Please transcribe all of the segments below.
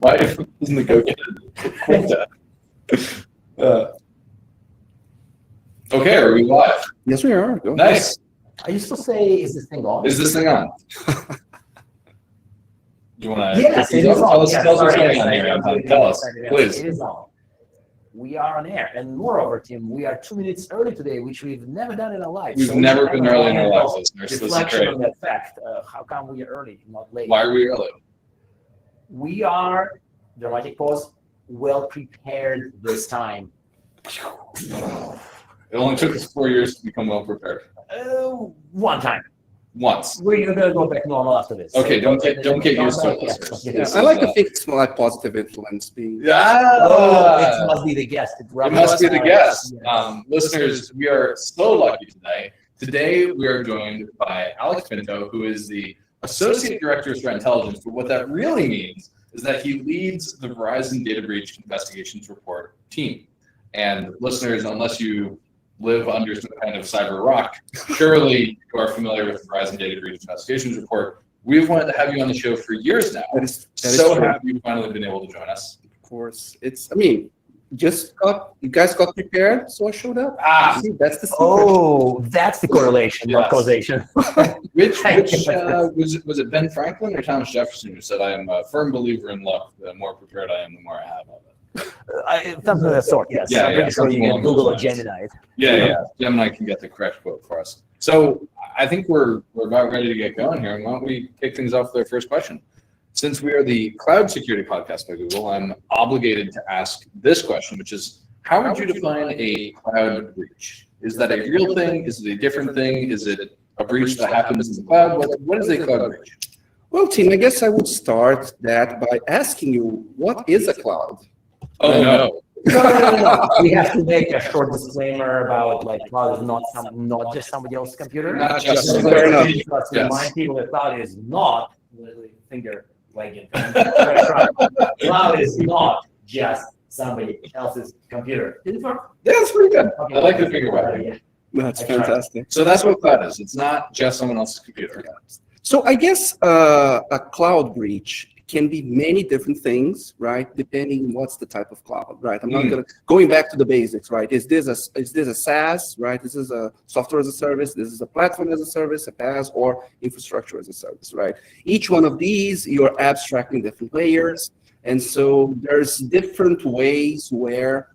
Why doesn't it go get quota? Okay, are we live? Yes, we are. Go ahead. Nice. I used to say, is this thing on? Is this thing on? You want to? Yes, it is on. Tell us Yes, what's sorry, going on yes, here. I- Anton. Tell us, please. It is on. We are on air, and moreover, Tim, we are 2 minutes early today, which we've never done in our life. We've So never we been have a early in our moment lives, of listeners. This is Reflection great. on that fact. How come we are early, not late? Why are we early? We are, dramatic pause, well prepared this time. It only took us 4 years to become well prepared. One time. Once. We're going to go back normal after this. Okay, don't get used to it, Yeah, listeners. yeah. This I like is, to think it's more like positive influence being. Oh, it must be the guest. It must be the guest. Listeners, we are so lucky today. Today, we are joined by Alex Pinto, who is the Associate Director of Threat Intelligence. But what that really means is that he leads the Verizon Data Breach Investigations Report team. And listeners, unless you live under some kind of cyber rock, surely you are familiar with the Verizon Data Breach Investigations Report. We've wanted to have you on the show for years now. That is So true. happy you've finally been able to join us. Of course, you guys got prepared, so I showed up. See, that's the secret. Oh, that's the correlation, not Yes. causation. Was it Ben Franklin or Thomas Jefferson who said, I am a firm believer in luck. The more prepared I am, the more I have of it. Something of that sort, yes. Yeah, I'm pretty yeah, sure you something can along Google those or lines. Gemini it. Yeah. Gemini can get the correct quote for us. So I think we're about ready to get going here. And why don't we kick things off with our first question? Since we are the cloud security podcast by Google, I'm obligated to ask this question, which is, how would you define a cloud breach? Is that a real thing? Is it a different thing? Is it a breach that happens in the cloud? What is a cloud breach? Well, Tim, I guess I would start that by asking you, what is a cloud? Oh, no. No. We have to make a short disclaimer about cloud is not just somebody else's computer. Not just somebody Fair enough. Because Yes. remind people that cloud is not literally finger wagging. Cloud is not just somebody else's computer. Did it work? Yeah, that's pretty good. Okay. I like the finger wagging. Yeah. That's I tried. fantastic. So that's what cloud is. It's not just someone else's computer. So I guess a cloud breach can be many different things, right? Depending what's the type of cloud, right? I'm not going back to the basics, right? Is this a SaaS, right? This is a software as a service. This is a platform as a service, a PaaS, or infrastructure as a service, right? Each one of these, you're abstracting different layers, and so there's different ways where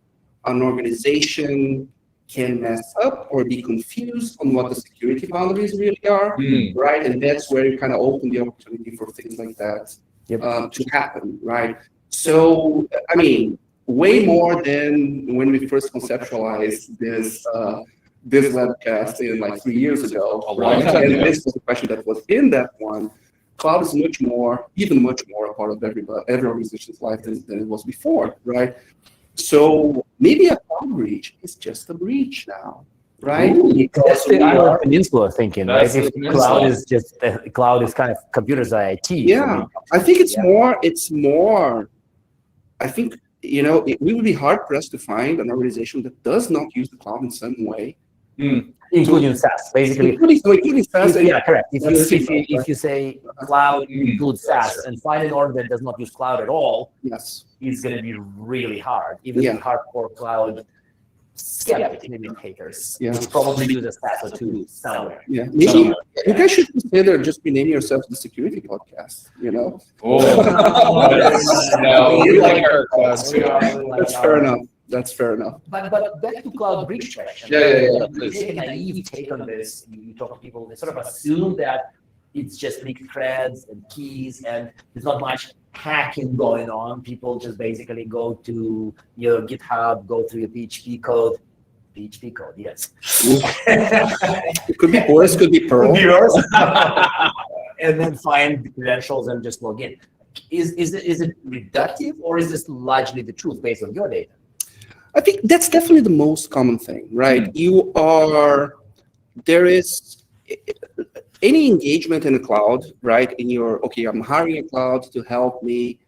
an organization can mess up or be confused on what the security boundaries really are, right? And that's where you kind of open the opportunity for things like that to happen, right? So, I mean, way more than when we first conceptualized this webcast in 3 years ago. A long Right? time And ago. this was the question that was in that one. Cloud is even much more a part of every organization's life than it was before, right? So maybe a cloud breach is just a breach now, right? That's the Island Peninsula thinking, right? That's the If peninsula. cloud is kind of computers are IT. Yeah, I think it's more. I think we would be hard pressed to find an organization that does not use the cloud in some way, Including SaaS, basically. including SaaS. Yeah, correct. That's If you say cloud includes SaaS and find an org that does not use cloud at all, Yes. it's going to be really hard. Even the hardcore cloud skeptics, maybe haters, Yeah. will probably use a SaaS or two somewhere. Yeah, maybe you guys should consider just renaming yourselves the security podcast. Oh, no, we like our clouds too. That's fair enough. That's fair enough. But back to cloud breach question. Yeah, You take a naive take on this. You talk to people, they sort of assume that it's just leaked threads and keys, and there's not much hacking going on. People just basically go to your GitHub, go through your PHP code. PHP code, yes. It could be Boris, could be Pearl. And then find the credentials and just log in. Is it reductive, or is this largely the truth based on your data? I think that's definitely the most common thing, right? There is any engagement in the cloud, right? I'm hiring a cloud to help me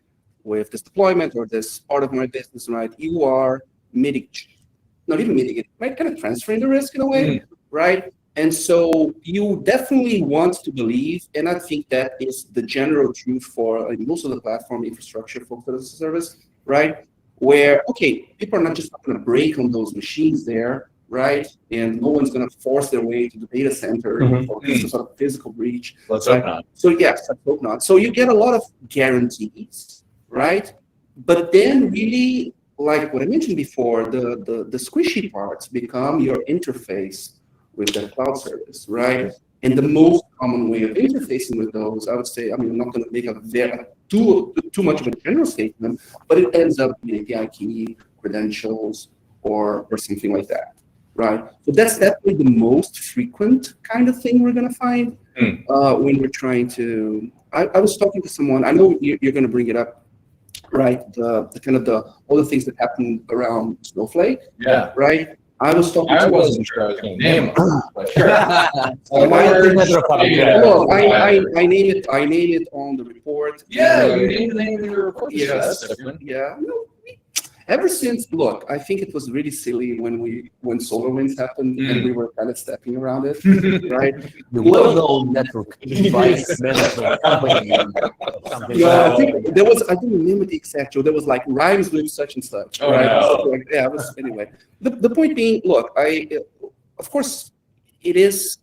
with this deployment or this part of my business, right? You are not even mitigating, right? Kind of transferring the risk in a way, right? And so you definitely want to believe, and I think that is the general truth for most of the platform infrastructure focused as a service, right? Where, okay, people are not just going to break on those machines there, right? And no one's going to force their way to the data center for some sort of physical breach. Let's hope not. So yes, let's hope not. So you get a lot of guarantees, right? But then really, like what I mentioned before, the squishy parts become your interface with that cloud service, right? And the most common way of interfacing with those, I would say, I mean, I'm not going to make too much of a general statement, but it ends up being API key, credentials, or something like that, right? So that's definitely the most frequent kind of thing we're going to find when we're trying to. I was talking to someone. I know you're going to bring it up, right? The kind of all the things that happen around Snowflake, right? I was talking to. I wasn't sure I was going to name them, but sure. I name it on the report. Yeah, you named the name of your report. Yes. Yeah. Ever since, look, I think it was really silly when SolarWinds happened and we were kind of stepping around it, right? The well-known network device management company. Yeah, I think there was, I don't remember the exact show. There was like rhymes with such and such, right? No. Yeah, it was, anyway. The point being, look, of course, it's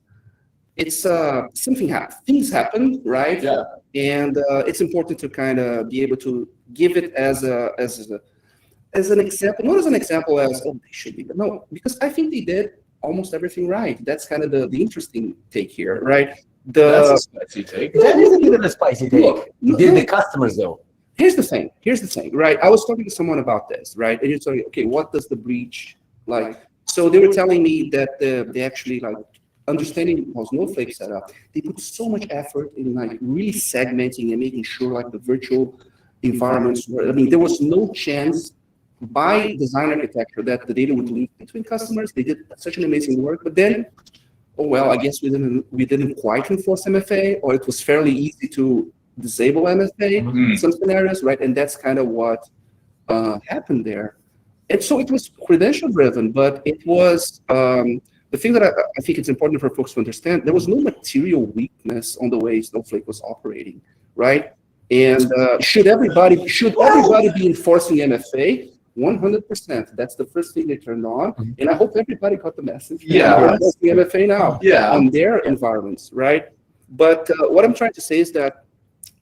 something happened. Things happen, right? Yeah. And it's important to kind of be able to give it as an example, not as an example as, oh, they should be, no, because I think they did almost everything right. That's kind of the interesting take here, right? That's a spicy take. That is a bit of a spicy take. The customers, though. Here's the thing, right? I was talking to someone about this, right? And you're saying, okay, what does the breach like? So they were telling me that they actually like understanding how Snowflake set up. They put so much effort in like really segmenting and making sure like the virtual environments were, I mean, there was no chance by design architecture that the data would leak between customers. They did such an amazing work, but then, oh well, I guess we didn't quite enforce MFA, or it was fairly easy to disable MFA in some scenarios, right? And that's kind of what happened there. And so it was credential driven, but it was the thing that I think it's important for folks to understand. There was no material weakness on the way Snowflake was operating, right? And should everybody be enforcing MFA? 100%. That's the first thing they turned on, and I hope everybody got the message. Yeah, that's the MFA now. Yeah, on their environments, right? But what I'm trying to say is that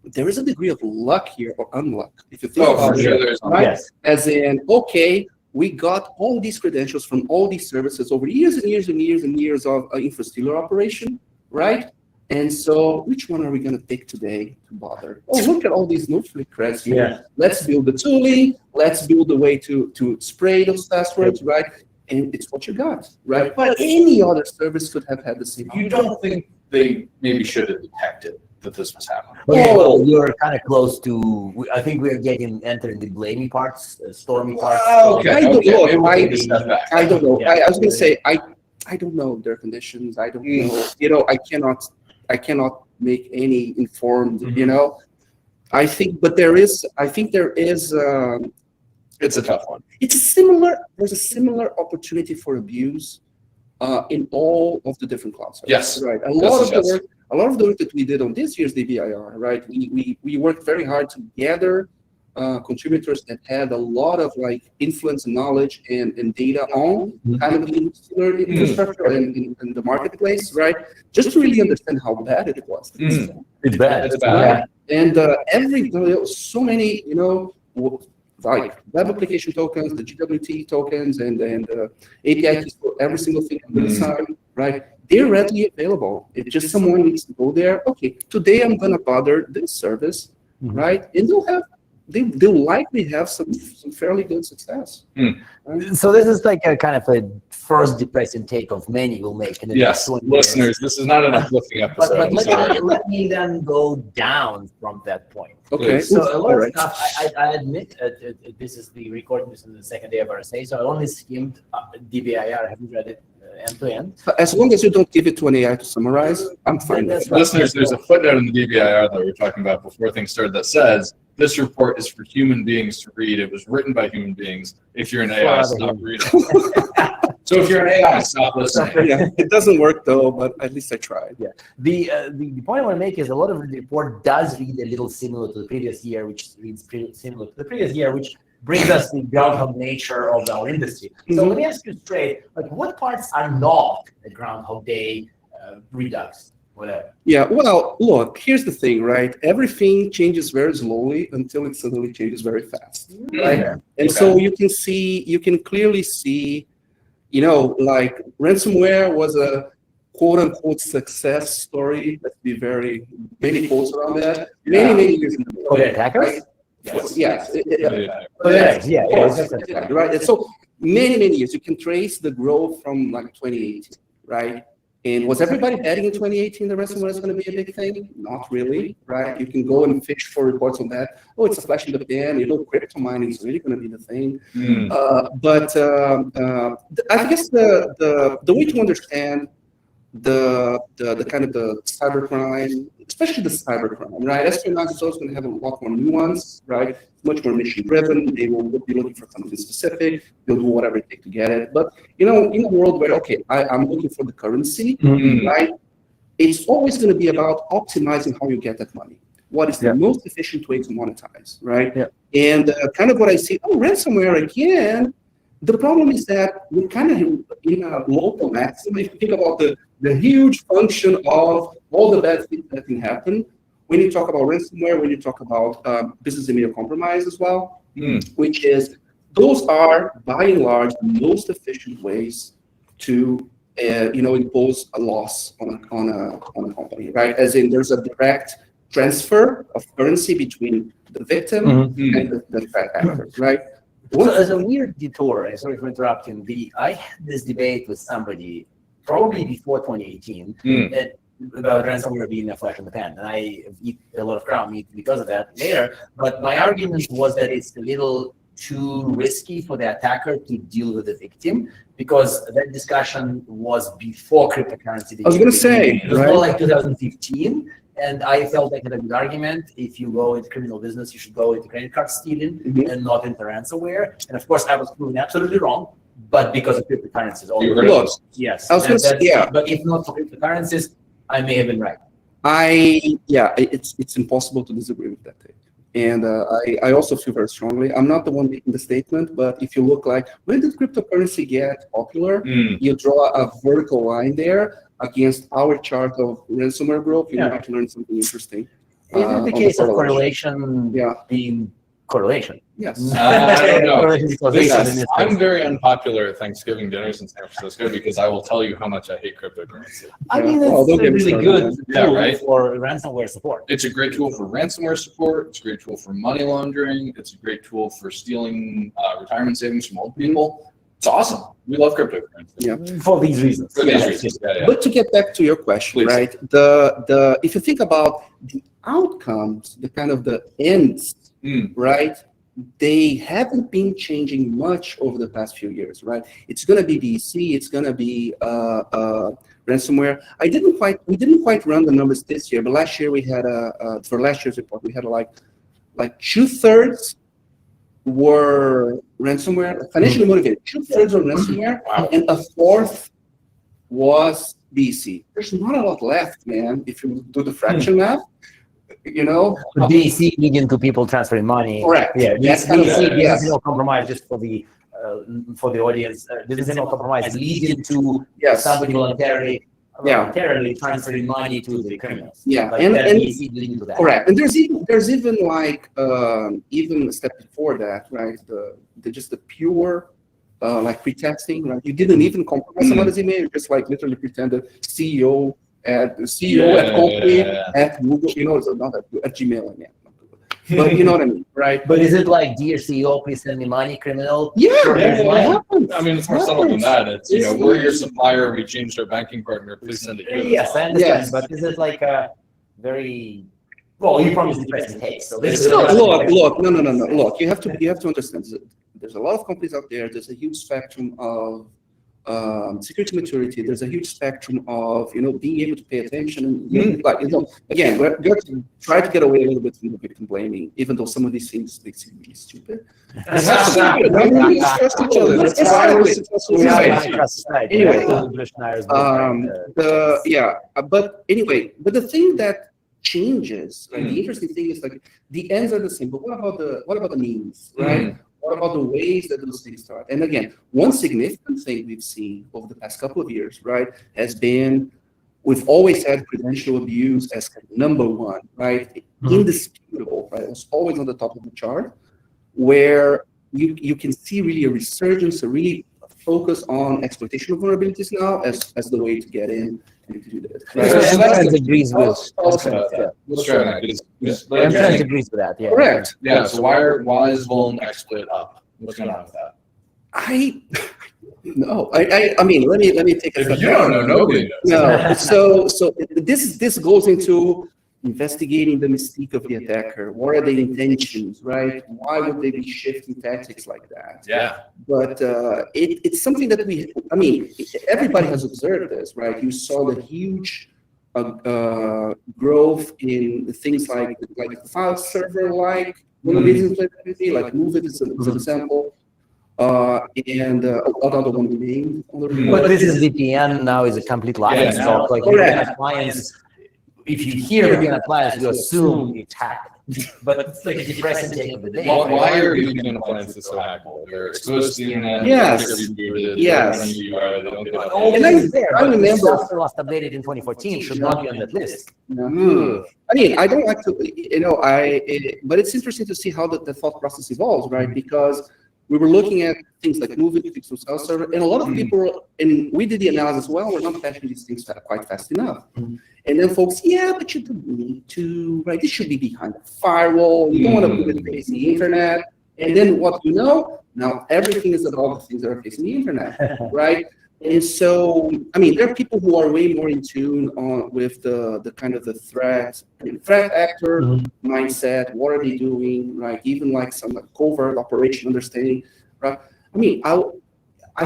there is a degree of luck here or unluck, if you think about it. There's right? Yes. As in, okay, we got all these credentials from all these services over years and years and years and years of infrastructure operation, right? And so, which one are we going to pick today to bother? Oh, look at all these Snowflake creds here. Yeah. Let's build the tooling. Let's build a way to spray those passwords, right? And it's what you got, right? But any other service could have had the same. You don't think they maybe should have detected that this was happening? Well, you're kind of close to. I think we're entering the blamey parts, stormy parts. Okay. I don't know. I was going to say I don't know their conditions. I don't know. You know, I cannot make any informed, you know. I think there is. It's a tough one. There's a similar opportunity for abuse in all of the different cloud services. Yes. Right. A lot of the work that we did on this year's DBIR, right? We worked very hard to gather contributors that had a lot of like influence and knowledge and data on kind of the infrastructure and the marketplace, right? Just to really understand how bad it was. It's bad. It's bad. And so many, you know, like web application tokens, the GWT tokens, and API keys for every single thing under the sun, right? They're readily available. It's just someone needs to go there. Okay, today I'm gonna bother this service, right? And they'll likely have some fairly good success. Right? So this is like a kind of a first depressing take of many we'll make. Yes, listeners, this is not an uplifting episode. But let me then go down from that point. Okay. So a lot of stuff, I admit, this is the recording, this is the second day of RSA, so I only skimmed DBIR, I haven't read it end to end. As long as you don't give it to an AI to summarize, I'm fine with that. Listeners, there's a footnote in the DBIR that we were talking about before things started that says, this report is for human beings to read. It was written by human beings. If you're an AI, stop reading. So if you're an AI, stop listening. Yeah, it doesn't work though, but at least I tried. Yeah. The point I want to make is a lot of the report does read a little similar to the previous year, which reads pretty similar to the previous year, which brings us the groundhog nature of our industry. So let me ask you straight, like what parts are not a Groundhog Day redux, whatever? Yeah, well, look, here's the thing, right? Everything changes very slowly until it suddenly changes very fast, right? Yeah. And so you can clearly see, like ransomware was a quote unquote success story. Let's be many quotes around that. Many years in the Oh, the attackers? Yes. Right. And so many years. You can trace the growth from like 2018, right? And was everybody betting in 2018 the ransomware is going to be a big thing? Not really, right? You can go and fish for reports on that. Oh, it's a flash in the pan. Crypto mining is really going to be the thing. But I guess the way to understand the kind of the cybercrime, especially the cybercrime, right? Espionage is also going to have a lot more nuance, right? Much more mission driven. They will be looking for something specific. They'll do whatever it takes to get it. But in a world where I'm looking for the currency, right? It's always going to be about optimizing how you get that money. What is the most efficient way to monetize, right? Yeah. And kind of what I see, ransomware again. The problem is that we're kind of in a local maximum. If you think about the huge function of all the bad things that can happen, when you talk about ransomware, when you talk about business email compromise as well, which is those are by and large the most efficient ways to impose a loss on a company, right? As in there's a direct transfer of currency between the victim and the threat actor, right? So as a weird detour, sorry for interrupting, I had this debate with somebody probably before 2018 about ransomware being a flash in the pan, and I eat a lot of ground meat because of that later. But my argument was that it's a little too risky for the attacker to deal with the victim because that discussion was before cryptocurrency. I was going to say, it was more like 2015. And I felt like I had a good argument. If you go into criminal business, you should go into credit card stealing and not into ransomware. And of course, I was proven absolutely wrong, but because of cryptocurrencies. Look, yes. I was going to say, yeah. But if not for cryptocurrencies, I may have been right. It's impossible to disagree with that take. And I also feel very strongly. I'm not the one making the statement, but if you look like, when did cryptocurrency get popular? You draw a vertical line there against our chart of ransomware growth, you might learn something interesting. Is it the case of correlation being correlation? Yes. I don't know. Yes. I'm very unpopular at Thanksgiving dinners in San Francisco because I will tell you how much I hate cryptocurrency. I mean, Well, it's don't a get me really started. good tool for ransomware support. It's a great tool for ransomware support. It's a great tool for money laundering. It's a great tool for stealing retirement savings from old people. It's awesome. We love cryptocurrency. Yeah. For these reasons. For these reasons. Yeah. But to get back to your question, Please. right? The if you think about the outcomes, the kind of the ends, right? They haven't been changing much over the past few years, right? It's going to be DEC, it's going to be ransomware. We didn't quite run the numbers this year, but last year we had for last year's report we had like 2/3 were ransomware, financially motivated. 2/3 were ransomware, and 1/4 was DEC. There's not a lot left, man. If you do the fraction math. DEC leading to people transferring money. Correct. Yeah, That's kind of DEC no compromise just for the audience. This is no compromise leading to somebody voluntarily transferring money to the criminals. Yeah, like and DEC leading to that. correct. And there's even like even a step before that, right? The pure like pretexting, right? You didn't even compromise somebody's email. You just like literally pretended CEO at company at Google, it's not at Gmail again. But you know what I mean, right? But is it like, dear CEO, please send me money, criminal? Yeah. I mean, it's more subtle than that. It's we're your supplier. We changed our banking partner. Please send it here. Yes, I understand. Yes. But is it like a very you promised the press case? So this is Look, no. Look, you have to understand. There's a lot of companies out there. There's a huge spectrum of security maturity, there's a huge spectrum of, being able to pay attention and, again, we're going to try to get away a little bit from the victim blaming, even though some of these things they seem really stupid. We trust each other. That's why we're successful society. Anyway, but the thing that changes, right? The interesting thing is like the ends are the same, but what about the means, right? What about the ways that those things start? And again, one significant thing we've seen over the past couple of years, right, has been we've always had credential abuse as kind of number one, right? Indisputable, right? It was always on the top of the chart, where you can see really a resurgence, a really focus on exploitation of vulnerabilities now as the way to get in and to do this. Right? So that's agrees with. Trans agrees with that. Yeah. Correct. Yeah. So why is Vuln exploit up? What's going on with that? I mean, let me take a If step you back. don't know, nobody knows. No, so this goes into investigating the mystique of the attacker. What are their intentions, right? Why would they be shifting tactics like that? Yeah. But it's something that everybody has observed this, right? You saw the huge growth in things like file server-like vulnerabilities, like Move It as an example. And another one named. But this is VPN now is a complete license. Yeah, So like VPN appliance, if you hear VPN appliance, you assume it's hacked. But it's like a depressing take of the day. Why are VPN appliances so hackable? They're exposed to the internet. Yes. Yes. I remember software was updated in 2014 should not be on that list. I mean, I don't like to, but it's interesting to see how the thought process evolves, right? Because we were looking at things like Move It, Fix File Server, and a lot of people, and we did the analysis, well, we're not patching these things quite fast enough. And then folks, yeah, but you don't need to, right? This should be behind a firewall. You don't want to move it facing the internet. And then what you know, now everything is about the things that are facing the internet, right? And so, I mean, there are people who are way more in tune with the kind of the threat actor mindset. What are they doing, right? Even like some covert operation understanding, right? I mean, I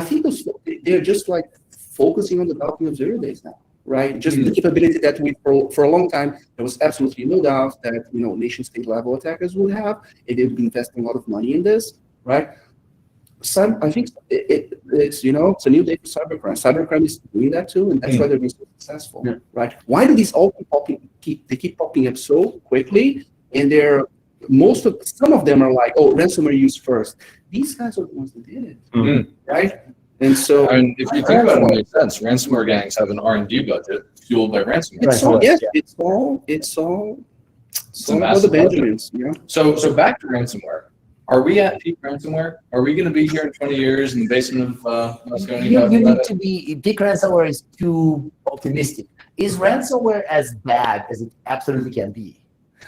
think they're just like focusing on developing of 0 days now, right? Just the capability that for a long time, there was absolutely no doubt that, nation state level attackers would have, and they've been investing a lot of money in this, right? I think it's a new day for cybercrime. Cybercrime is doing that too, and that's why they're being so successful, right? Why do these all keep popping up so quickly? And some of them are like, oh, ransomware use first. These guys are the ones that did it, right? And so, I mean, if you think about it, it makes sense. Ransomware gangs have an R&D budget fueled by ransomware. It's all about the Benjamins, So back to ransomware. Are we at peak ransomware? Are we going to be here in 20 years in the basement of Moscone? You need to be, peak ransomware is too optimistic. Is ransomware as bad as it absolutely can be?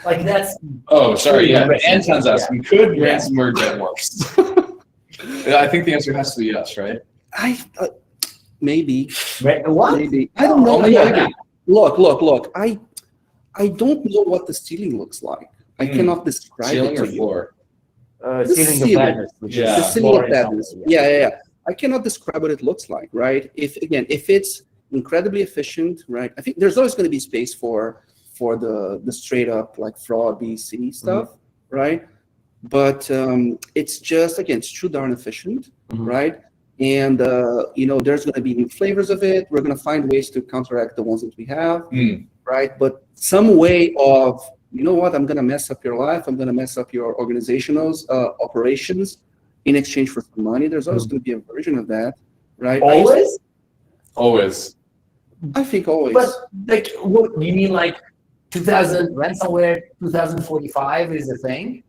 Like that's... Oh, sorry, yeah. Anton's asking, could ransomware get worse? I think the answer has to be yes, right? Maybe. What? Maybe. I don't know. Look. I don't know what the ceiling looks like. I cannot describe ceiling it or to floor? The ceiling of badness. The ceiling of badness. Yeah. I cannot describe what it looks like, right? If it's incredibly efficient, right? I think there's always going to be space for the straight up like fraud BC stuff, right? But it's just, again, it's too darn efficient, right? And there's going to be new flavors of it. We're going to find ways to counteract the ones that we have, right? But some way of, you know what, I'm going to mess up your life. I'm going to mess up your organizational operations in exchange for some money. There's always going to be a version of that, right? Always? Always. I think always. But like, what you mean? Like 2000 ransomware 2045 is a thing?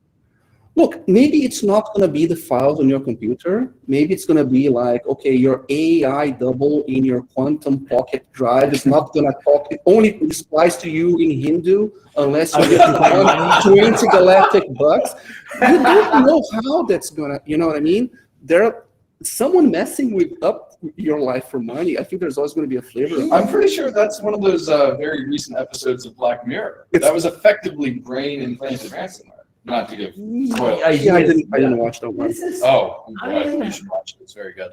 Look, maybe it's not going to be the files on your computer. Maybe it's going to be like, okay, your AI double in your quantum pocket drive is not going to talk. It only replies to you in Hindu unless you get $20 galactic bucks. You don't know how that's going to, you know what I mean? Someone messing up your life for money. I think there's always going to be a flavor. I'm pretty sure that's one of those very recent episodes of Black Mirror. That was effectively brain implanted ransomware. Not to give spoilers. I didn't watch that one. Oh, I'm glad. You should watch it. It's very good.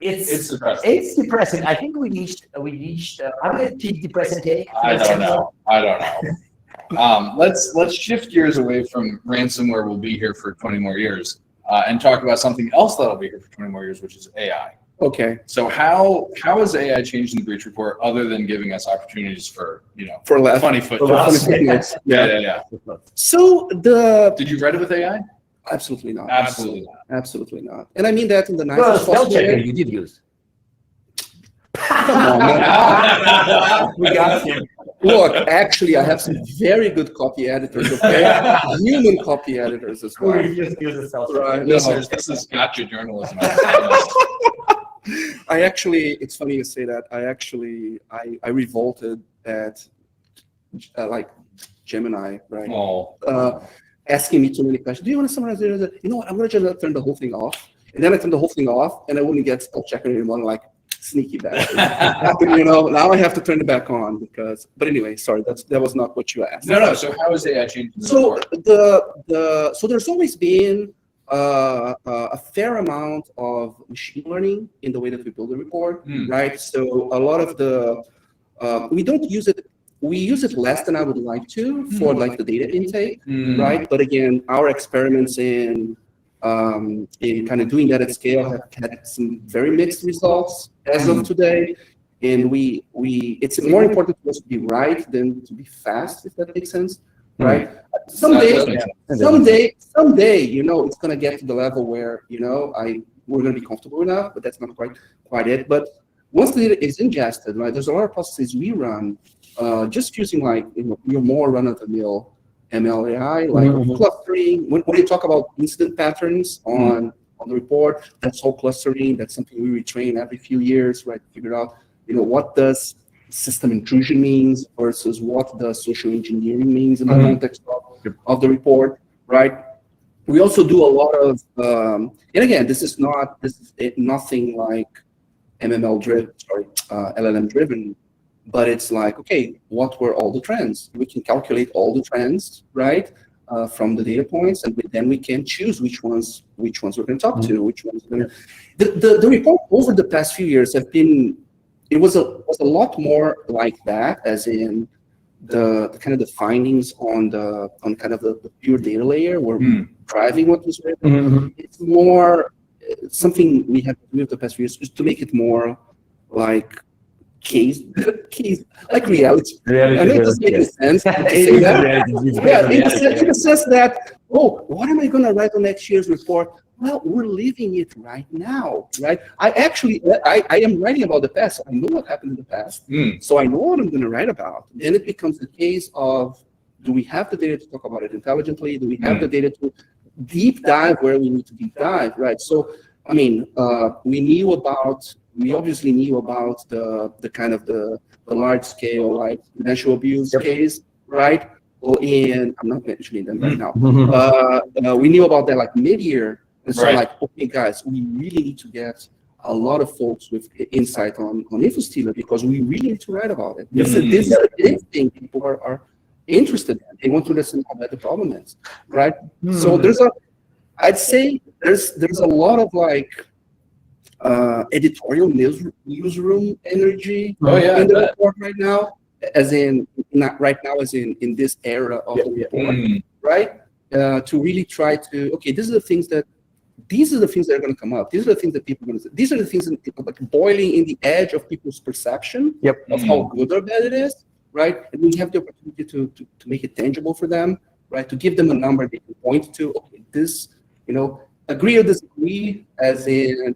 It's depressing. It's depressing. I think we reached. I'm going to teach depressing take. I don't know. Let's shift gears away from ransomware. We'll be here for 20 more years, and talk about something else that'll be here for 20 more years, which is AI. Okay. So how has AI changed in the breach report, other than giving us opportunities for For less. funny For footnotes? footnotes. Yeah. So Did you write it with AI? absolutely not. Absolutely not. Absolutely not. And I mean that in the Well, nicest spell possible checker way. you did use. Come on, man. We got him. Look, actually, I have some very good copy editors, okay? Human copy editors as well. Use a spell checker. Right. Listeners, this is gotcha journalism. I actually, it's funny you say that. I revolted at like Gemini, right? Oh. Asking me too many questions. Do you want to summarize it? You know what? I'm going to just turn the whole thing off. And then I turned the whole thing off, and I wouldn't get spell checker anymore. Like, sneaky bastard. Now I have to turn it back on but anyway, sorry, that was not what you asked. No. So how is AI changing? So so there's always been a fair amount of machine learning in the way that we build a report, right? So a lot of the we don't use it. We use it less than I would like to for like the data intake, right? But again, our experiments in kind of doing that at scale have had some very mixed results as of today. And it's more important for us to be right than to be fast, if that makes sense, right? Someday, it's going to get to the level where, we're going to be comfortable enough, but that's not quite it. But once the data is ingested, right, there's a lot of processes we run just using your more run-of-the-mill ML AI, like clustering. When you talk about incident patterns on the report, that's all clustering. That's something we retrain every few years, right? To figure out, what does system intrusion means versus what does social engineering means in the context of the report, right? We also do a lot of, and again, this is nothing like LLM driven. But it's like, okay, what were all the trends? We can calculate all the trends, right, from the data points, and then we can choose which ones we're going to talk to, which ones we're going to. The report over the past few years was a lot more like that, as in the kind of the findings on kind of the pure data layer were driving what was written. It's more something we have to do over the past few years is to make it more like case like reality. I know it doesn't make any sense to say that. In the sense that, what am I going to write on next year's report? Well, we're living it right now, right? I am writing about the past. I know what happened in the past, so I know what I'm going to write about. Then it becomes the case of, do we have the data to talk about it intelligently? Do we have the data to deep dive where we need to deep dive, right? So, I mean, we obviously knew about the kind of the large scale like credential abuse case, right? And I'm not mentioning them right now. We knew about that like mid-year, and so like, okay, guys, we really need to get a lot of folks with insight on InfoStealer because we really need to write about it. This is a big thing people are interested in. They want to listen how bad the problem is, right? So I'd say there's a lot of like editorial newsroom energy in the report right now, as in this era of the report, right? To really try to, okay, these are the things that are going to come up. These are the things that people are going to say. These are the things that like boiling in the edge of people's perception of how good or bad it is, right? And we have the opportunity to make it tangible for them, right? To give them a number they can point to. Okay, this, agree or disagree, as in,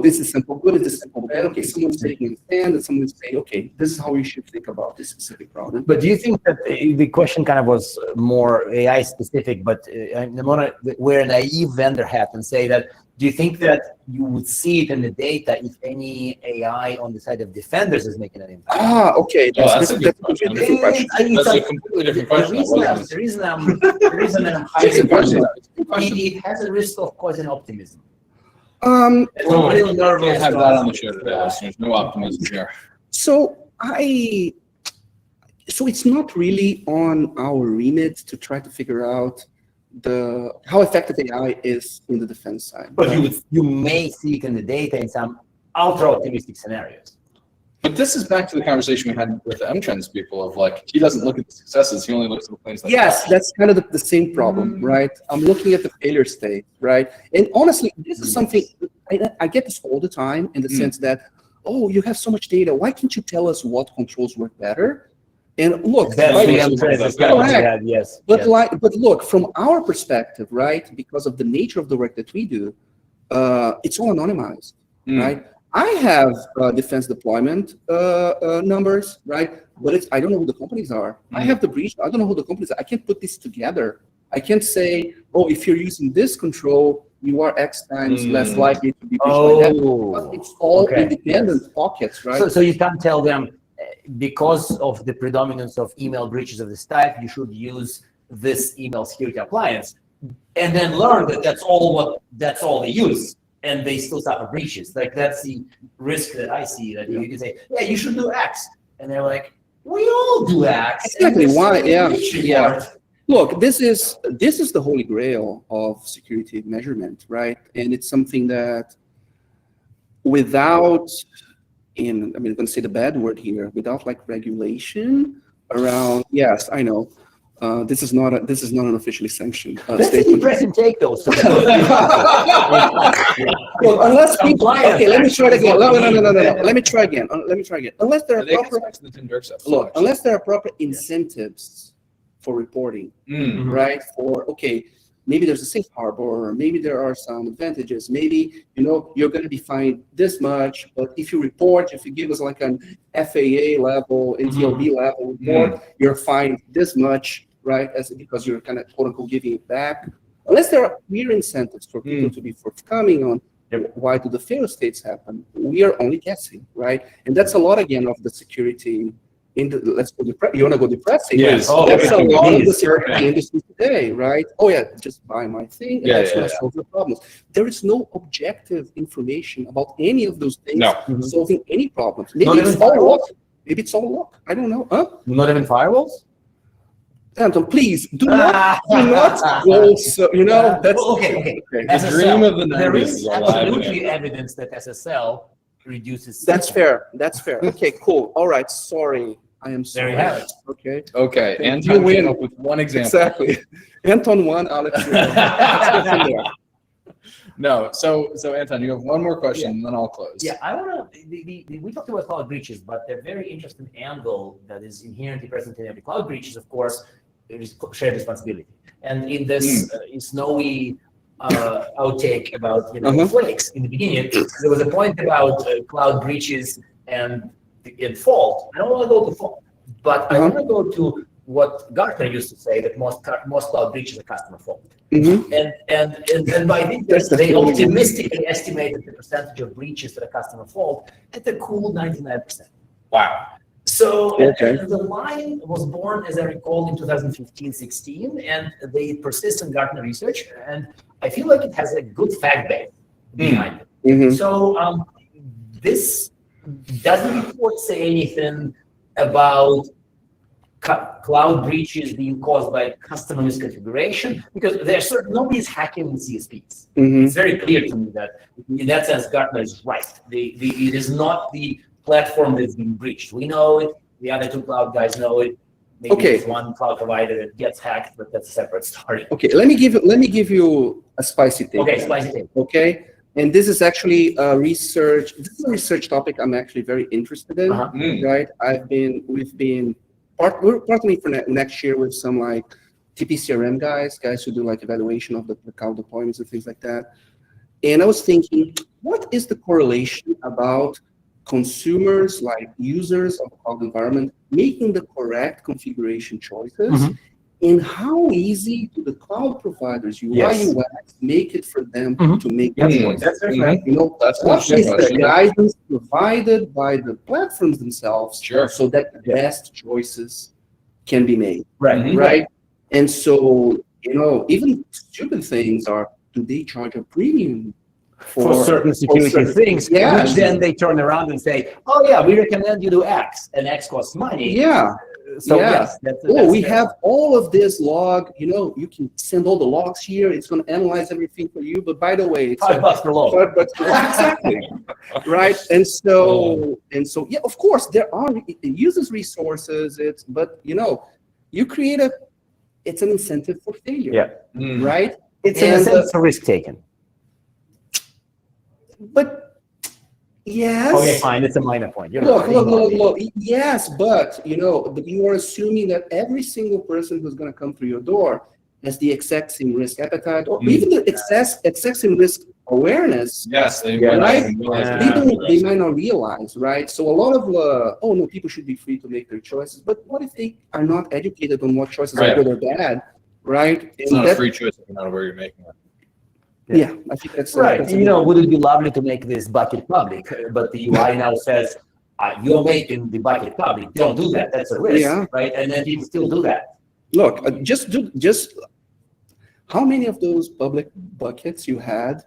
this is simple good, this is simple bad. Okay, someone's taking a stand, and someone's saying, okay, this is how we should think about this specific problem. But do you think that the question kind of was more AI specific, but I want to wear a naive vendor hat and say that, do you think that you would see it in the data if any AI on the side of defenders is making an impact? Okay. That's a completely different question. That's a completely different question. The reason I'm highlighting it has a risk of causing optimism. Can't have that on the show today, listeners. No optimism here. So it's not really on our remit to try to figure out how effective AI is in the defense side. But you may see it in the data in some ultra optimistic scenarios. But this is back to the conversation we had with the M-Trends people of like, he doesn't look at the successes, he only looks at the things that Yes, that's kind of the same problem, right? I'm looking at the failure state, right? And honestly, this is something, I get this all the time in the sense that, oh, you have so much data. Why can't you tell us what controls work better? And look, That's right, the M-Trends correct. yes. But but look, from our perspective, right? Because of the nature of the work that we do, it's all anonymized, right? I have defense deployment numbers, right? But I don't know who the companies are. I have the breach. I don't know who the companies are. I can't put this together. I can't say, oh, if you're using this control, you are X times less likely to be breached like that. It's all independent pockets, right? So you can't tell them because of the predominance of email breaches of this type, you should use this email security appliance, and then learn that that's all they use. And they still suffer breaches. Like that's the risk that I see. That you can say, yeah, you should do X, and they're like, we all do X. Exactly. Why? Yeah. Look, this is the holy grail of security measurement, right? And it's something that without, I'm going to say the bad word here, without like regulation around. Yes, I know. This is not an officially sanctioned statement. Press and take those. Well, unless people, okay, let me try it again. No. Let me try again. Unless there are unless there are proper incentives for reporting, right? Maybe there's a safe harbor, maybe there are some advantages. Maybe you're going to be fined this much, but if you report, if you give us like an FAA level, NTLB level report, you're fined this much. Right, because you're kind of quote unquote giving it back, unless there are clear incentives for people to be forthcoming on why do the fail states happen. We are only guessing, right? And that's a lot again of the security in the. Let's go. You want to go depressing? Yes. That's a lot of the security industry today, right? Oh yeah, just buy my thing, and that's going to solve your problems. There is no objective information about any of those things solving any problems. Maybe it's all luck. Maybe it's all luck. I don't know. Not even firewalls. Anton, please do not go. So that's okay. The dream of the 90s. There is absolutely evidence that SSL reduces. That's fair. Okay, cool. All right. Sorry, I am sorry. There you have it. Okay. And you win up with one example. Exactly. Anton won. Alex. No. So Anton, you have one more question, and then I'll close. Yeah, I want to. We talked about cloud breaches, but the very interesting angle that is inherently present in every cloud breach is, of course, shared responsibility. And in this snowy outtake about flakes in the beginning, there was a point about cloud breaches and fault. I don't want to go to fault, but I want to go to what Gartner used to say, that most cloud breaches are customer fault. And by this, they optimistically estimated the percentage of breaches that are customer fault at a cool 99%. Wow. So the line was born, as I recall, in 2015-16, and they persist in Gartner research, and I feel like it has a good fact base behind it. So this doesn't report say anything about cloud breaches being caused by customer misconfiguration, because there's nobody's hacking CSPs. It's very clear to me that in that sense, Gartner is right. It is not the platform that's been breached. We know it. The other two cloud guys know it. Maybe there's one cloud provider that gets hacked, but that's a separate story. Okay, let me give you a spicy take. Okay, spicy take. Okay, and this is actually a research. This is a research topic I'm actually very interested in. Right, we've been partly for next year with some like TPCRM guys who do like evaluation of the cloud deployments and things like that. And I was thinking, what is the correlation about consumers, like users of the cloud environment, making the correct configuration choices, and how easy do the cloud providers, UI, UX, make it for them to make that choice? That's right. What is the guidance provided by the platforms themselves so that the best choices can be made? Right? And so, even stupid things are, do they charge a premium for certain security things, which then they turn around and say, oh yeah, we recommend you do X, and X costs money. So Yeah. yes, We have all of this log. You can send all the logs here. It's going to analyze everything for you. But by the way, it's $5 per log. $5 per log. Exactly. Right. And so, yeah, of course, it uses resources. But you create it's an incentive for failure. Yeah. Right. It's an incentive for risk taken. But yes. Okay, fine. It's a minor point. Look. Yes, but you are assuming that every single person who's going to come through your door has the exact same risk appetite, or even the exact same risk awareness. Yes, they right. Realize They might not realize, right? So a lot of people should be free to make their choices. But what if they are not educated on what choices are good or bad, right? It's not a free choice if you know where you're making it. Yeah, I think that's right. That's would it be lovely to make this bucket public? But the UI now says you're making the bucket public. Don't do that. That's a risk, right? And then people still do that. Look, just how many of those public buckets you had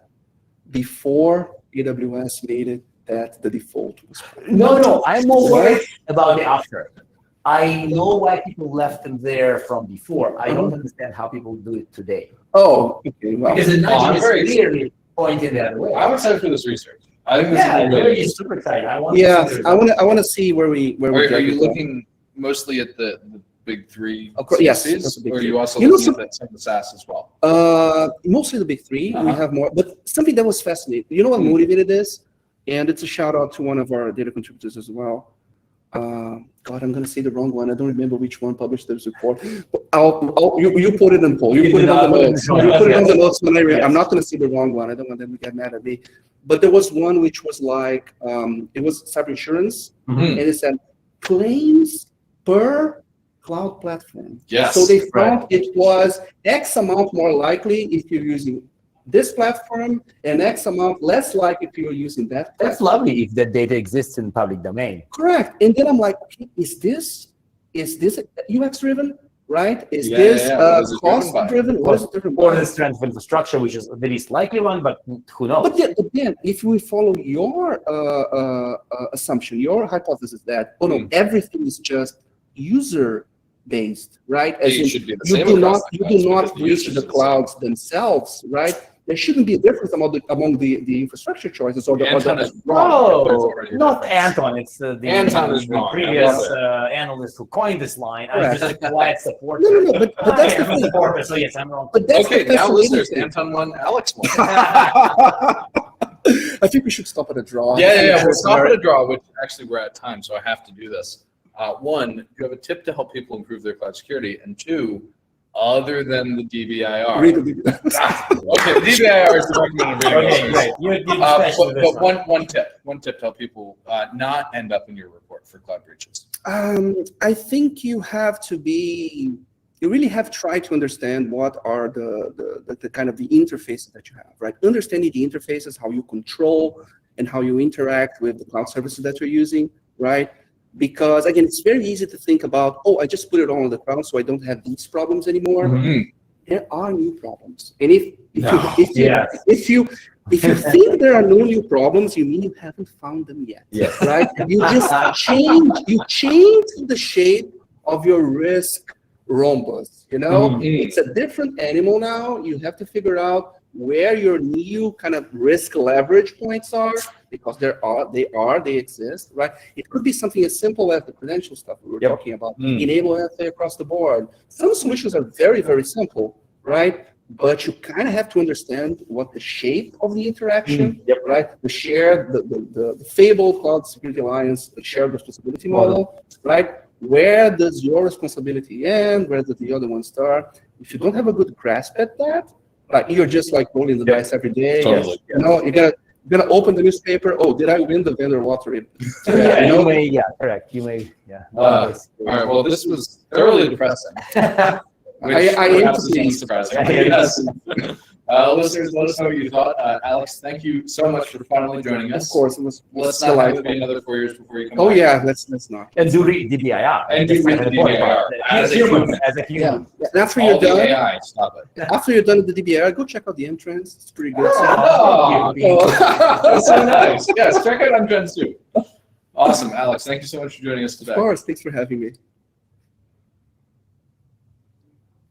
before AWS made it that the default was? No. I'm more worried about the after. I know why people left them there from before. I don't understand how people do it today. Oh, okay. Well, because the nudge is clearly pointing that way. I'm excited for this research. I think this is really super excited. I want to see where we are you looking mostly at the big three? Of course, yes. Or are you also looking at some of the SaaS as well? Mostly the big three. We have more, but something that was fascinating. You know what motivated this? And it's a shout out to one of our data contributors as well. God, I'm going to say the wrong one. I don't remember which one published this report. You put it in poll. You put it on the notes. You put it on the notes when I'm not going to say the wrong one. I don't want them to get mad at me. But there was one which was like, it was cyber insurance, and it said claims per cloud platform. Yes. So they found it was X amount more likely if you're using this platform, and X amount less likely if you're using that platform. That's lovely if that data exists in public domain. Correct. And then I'm like, okay, is this UX driven, right? Is this cost driven? What is it driven by? Or the strength of infrastructure, which is the least likely one, but who knows? But then if we follow your assumption, your hypothesis that everything is just user based, right? As It should be the you same do across not reach the clouds themselves, right? There shouldn't be a difference among the infrastructure choices or the Anton is wrong. Oh, not Anton. It's the Anton is wrong. previous analyst who coined this line. I'm just a quiet supporter. No, but that's the thing. Supporter, so yes, I'm wrong. But that's now listeners, Anton won, Alex won. I think we should stop at a draw. Yeah. We'll stop at a draw, which actually we're at time, so I have to do this. One, do you have a tip to help people improve their cloud security? And two, other than the DBIR. Read the Okay, the DBIR is the recommended reading. Okay, great. But one tip to help people not end up in your report for cloud breaches. I think you really have to try to understand what are the kind of the interfaces that you have, right? Understanding the interfaces, how you control and how you interact with the cloud services that you're using, right? Because again, it's very easy to think about, I just put it all on the cloud, so I don't have these problems anymore. There are new problems, and if you think there are no new problems, you mean you haven't found them yet. Yes. Right? You just change the shape of your risk rhombus. It's a different animal now. You have to figure out where your new kind of risk leverage points are, because they exist, right? It could be something as simple as the credential stuff we were talking about, enable FA across the board. Some solutions are very, very simple, right? But you kind of have to understand what the shape of the interaction, right? The shared, the Fable Cloud Security Alliance, the shared responsibility model, right? Where does your responsibility end? Where does the other one start? If you don't have a good grasp at that, like you're just like rolling the dice every day. Totally. You're gonna open the newspaper. Oh, did I win the vendor lottery? You may, correct. You may, all right. Well, this was thoroughly depressing. I aim to be surprising. Yes. Listeners, let us know what you thought. Alex, thank you so much for finally joining us. Of course, it was. Let's not have it be another 4 years before you come back. Oh yeah, let's not. And do read DBIR. And do read the DBIR as a human. Yeah. After you're done, AI, stop it. After you're done with the DBIR, go check out the entrance. It's pretty good. That's so nice. Yes, check out Untrends too. Awesome, Alex. Thank you so much for joining us today. Of course, thanks for having me.